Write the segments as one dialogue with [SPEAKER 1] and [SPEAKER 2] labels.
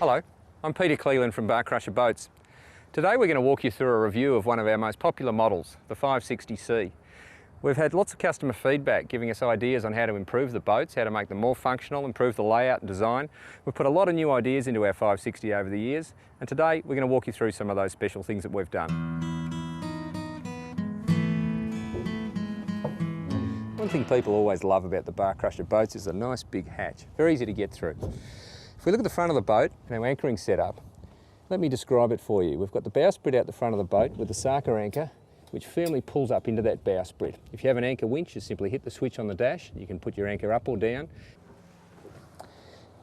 [SPEAKER 1] Hello, I'm Peter Cleland from Bar Crusher Boats. Today we're going to walk you through a review of one of our most popular models, the 560C. We've had lots of customer feedback giving us ideas on how to improve the boats, how to make them more functional, improve the layout and design. We've put a lot of new ideas into our 560 over the years, and today we're going to walk you through some of those special things that we've done. One thing people always love about the Bar Crusher boats is a nice big hatch, very easy to get through. If we look at the front of the boat and our anchoring setup, let me describe it for you. We've got the bowsprit out the front of the boat with the Sarker anchor, which firmly pulls up into that bowsprit. If you have an anchor winch, you simply hit the switch on the dash. You can put your anchor up or down.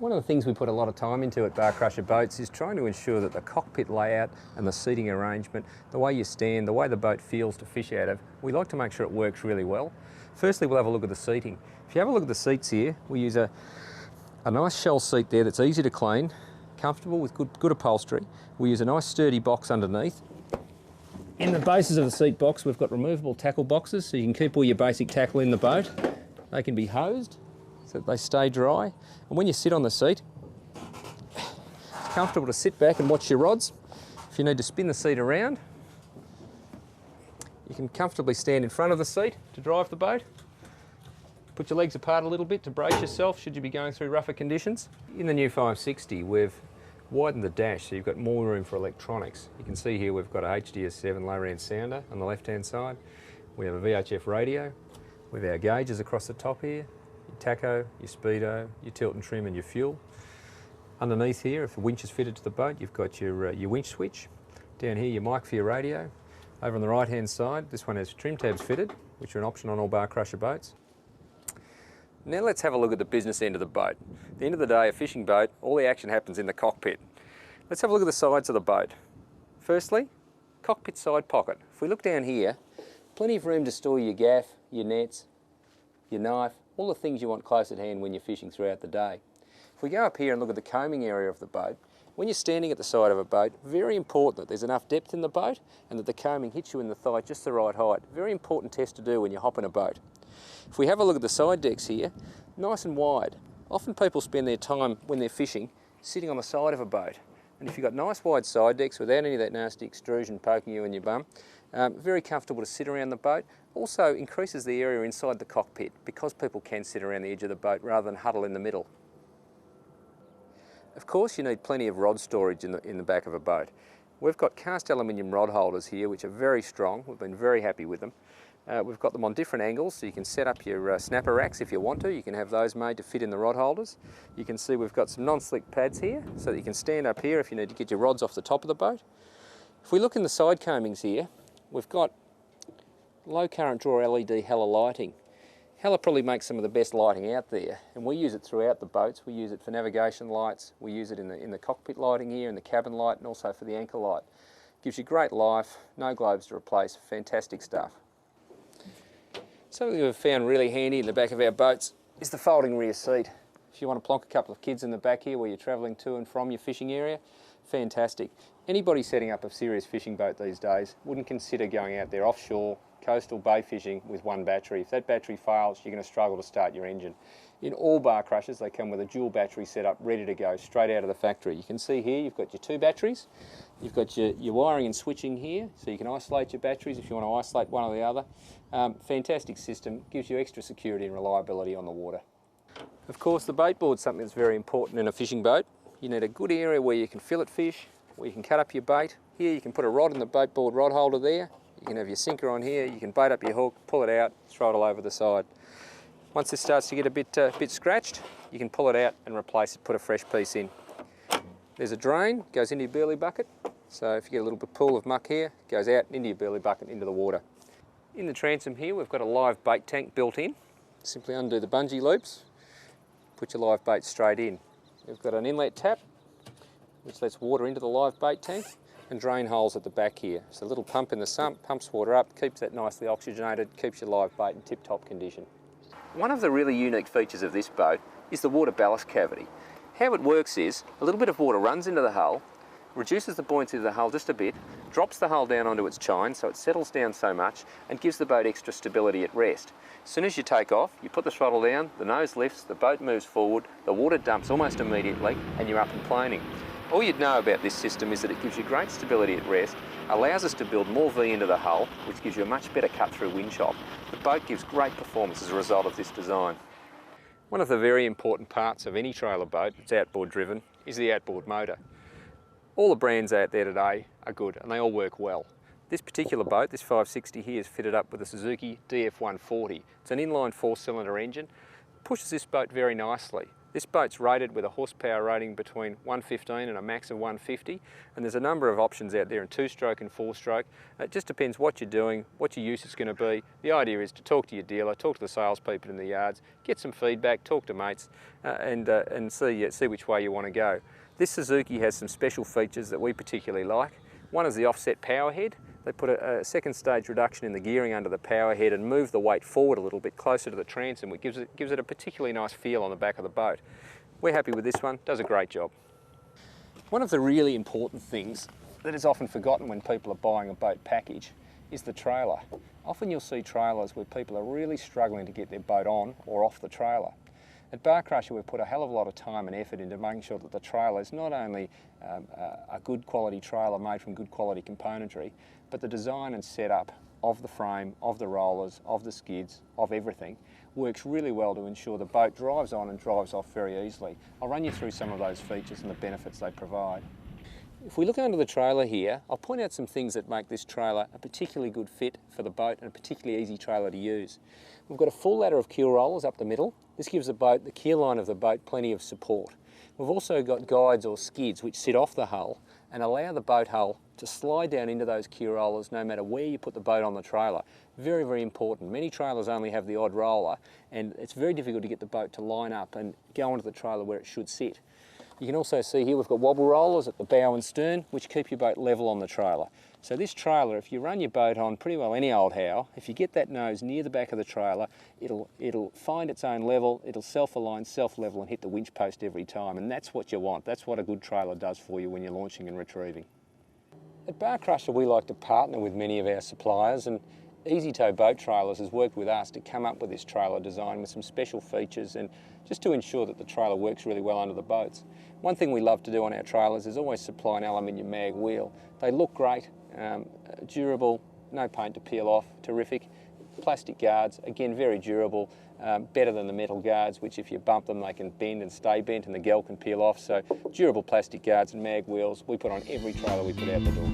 [SPEAKER 1] One of the things we put a lot of time into at Bar Crusher Boats is trying to ensure that the cockpit layout and the seating arrangement, the way you stand, the way the boat feels to fish out of, we like to make sure it works really well. Firstly, we'll have a look at the seating. If you have a look at the seats here, we use a nice shell seat there that's easy to clean, comfortable with good upholstery. We use a nice sturdy box underneath. In the bases of the seat box, we've got removable tackle boxes, so you can keep all your basic tackle in the boat. They can be hosed so that they stay dry. And when you sit on the seat, it's comfortable to sit back and watch your rods. If you need to spin the seat around, you can comfortably stand in front of the seat to drive the boat. Put your legs apart a little bit to brace yourself should you be going through rougher conditions. In the new 560, we've widened the dash so you've got more room for electronics. You can see here we've got a HDS7 low-end sounder on the left-hand side. We have a VHF radio with our gauges across the top here, your tacho, your speedo, your tilt and trim and your fuel. Underneath here, if the winch is fitted to the boat, you've got your winch switch. Down here, your mic for your radio. Over on the right-hand side, this one has trim tabs fitted, which are an option on all Bar Crusher boats. Now let's have a look at the business end of the boat. At the end of the day, a fishing boat, all the action happens in the cockpit. Let's have a look at the sides of the boat. Firstly, cockpit side pocket. If we look down here, plenty of room to store your gaff, your nets, your knife, all the things you want close at hand when you're fishing throughout the day. If we go up here and look at the coaming area of the boat, when you're standing at the side of a boat, very important that there's enough depth in the boat and that the coaming hits you in the thigh just the right height. Very important test to do when you hop in a boat. If we have a look at the side decks here, nice and wide. Often people spend their time when they're fishing sitting on the side of a boat. And if you've got nice wide side decks without any of that nasty extrusion poking you in your bum, very comfortable to sit around the boat. Also increases the area inside the cockpit because people can sit around the edge of the boat rather than huddle in the middle. Of course, you need plenty of rod storage in the back of a boat. We've got cast aluminium rod holders here which are very strong. We've been very happy with them. We've got them on different angles, so you can set up your snapper racks if you want to. You can have those made to fit in the rod holders. You can see we've got some non-slick pads here, so that you can stand up here if you need to get your rods off the top of the boat. If we look in the side coamings here, we've got low current draw LED Hella lighting. Hella probably makes some of the best lighting out there, and we use it throughout the boats. We use it for navigation lights, we use it in the cockpit lighting here, in the cabin light, and also for the anchor light. Gives you great life, no globes to replace, fantastic stuff. Something we've found really handy in the back of our boats is the folding rear seat. If you want to plonk a couple of kids in the back here where you're travelling to and from your fishing area, fantastic. Anybody setting up a serious fishing boat these days wouldn't consider going out there offshore, coastal bay fishing with one battery. If that battery fails, you're going to struggle to start your engine. In all Bar Crushers, they come with a dual battery setup ready to go straight out of the factory. You can see here you've got your two batteries. You've got your wiring and switching here, so you can isolate your batteries if you want to isolate one or the other. Fantastic system, gives you extra security and reliability on the water. Of course, the bait board's something that's very important in a fishing boat. You need a good area where you can fillet fish, where you can cut up your bait. Here you can put a rod in the bait board rod holder there. You can have your sinker on here, you can bait up your hook, pull it out, throw it all over the side. Once this starts to get a bit scratched, you can pull it out and replace it, put a fresh piece in. There's a drain, goes into your burley bucket, so if you get a little bit pool of muck here, it goes out into your burley bucket into the water. In the transom here we've got a live bait tank built in. Simply undo the bungee loops, put your live bait straight in. We've got an inlet tap which lets water into the live bait tank, and drain holes at the back here. So a little pump in the sump, pumps water up, keeps that nicely oxygenated, keeps your live bait in tip-top condition. One of the really unique features of this boat is the water ballast cavity. How it works is, a little bit of water runs into the hull, reduces the buoyancy of the hull just a bit, drops the hull down onto its chine so it settles down so much and gives the boat extra stability at rest. As soon as you take off, you put the throttle down, the nose lifts, the boat moves forward, the water dumps almost immediately and you're up and planing. All you'd know about this system is that it gives you great stability at rest, allows us to build more V into the hull, which gives you a much better cut-through wind chop. The boat gives great performance as a result of this design. One of the very important parts of any trailer boat that's outboard driven is the outboard motor. All the brands out there today are good and they all work well. This particular boat, this 560 here, is fitted up with a Suzuki DF140. It's an inline 4-cylinder engine. Pushes this boat very nicely. This boat's rated with a horsepower rating between 115 and a max of 150, and there's a number of options out there in 2-stroke and 4-stroke. It just depends what you're doing, what your use is going to be. The idea is to talk to your dealer, talk to the salespeople in the yards, get some feedback, talk to mates, and see which way you want to go. This Suzuki has some special features that we particularly like. One is the offset power head. They put a second stage reduction in the gearing under the power head and move the weight forward a little bit closer to the transom, which gives it a particularly nice feel on the back of the boat. We're happy with this one, does a great job. One of the really important things that is often forgotten when people are buying a boat package is the trailer. Often you'll see trailers where people are really struggling to get their boat on or off the trailer. At Bar Crusher, we've put a hell of a lot of time and effort into making sure that the trailer is not only a good quality trailer made from good quality componentry, but the design and setup of the frame, of the rollers, of the skids, of everything works really well to ensure the boat drives on and drives off very easily. I'll run you through some of those features and the benefits they provide. If we look under the trailer here, I'll point out some things that make this trailer a particularly good fit for the boat and a particularly easy trailer to use. We've got a full ladder of keel rollers up the middle. This gives the keel line of the boat, plenty of support. We've also got guides or skids which sit off the hull and allow the boat hull to slide down into those keel rollers no matter where you put the boat on the trailer. Very, very important. Many trailers only have the odd roller and it's very difficult to get the boat to line up and go onto the trailer where it should sit. You can also see here we've got wobble rollers at the bow and stern which keep your boat level on the trailer. So this trailer, if you run your boat on pretty well any old how, if you get that nose near the back of the trailer, it'll find its own level, it'll self-align, self-level and hit the winch post every time, and that's what you want. That's what a good trailer does for you when you're launching and retrieving. At Bar Crusher we like to partner with many of our suppliers, and Easy Tow Boat Trailers has worked with us to come up with this trailer design with some special features and just to ensure that the trailer works really well under the boats. One thing we love to do on our trailers is always supply an aluminium mag wheel. They look great, durable, no paint to peel off, terrific. Plastic guards, again very durable, better than the metal guards which if you bump them they can bend and stay bent and the gel can peel off. So durable plastic guards and mag wheels we put on every trailer we put out the door.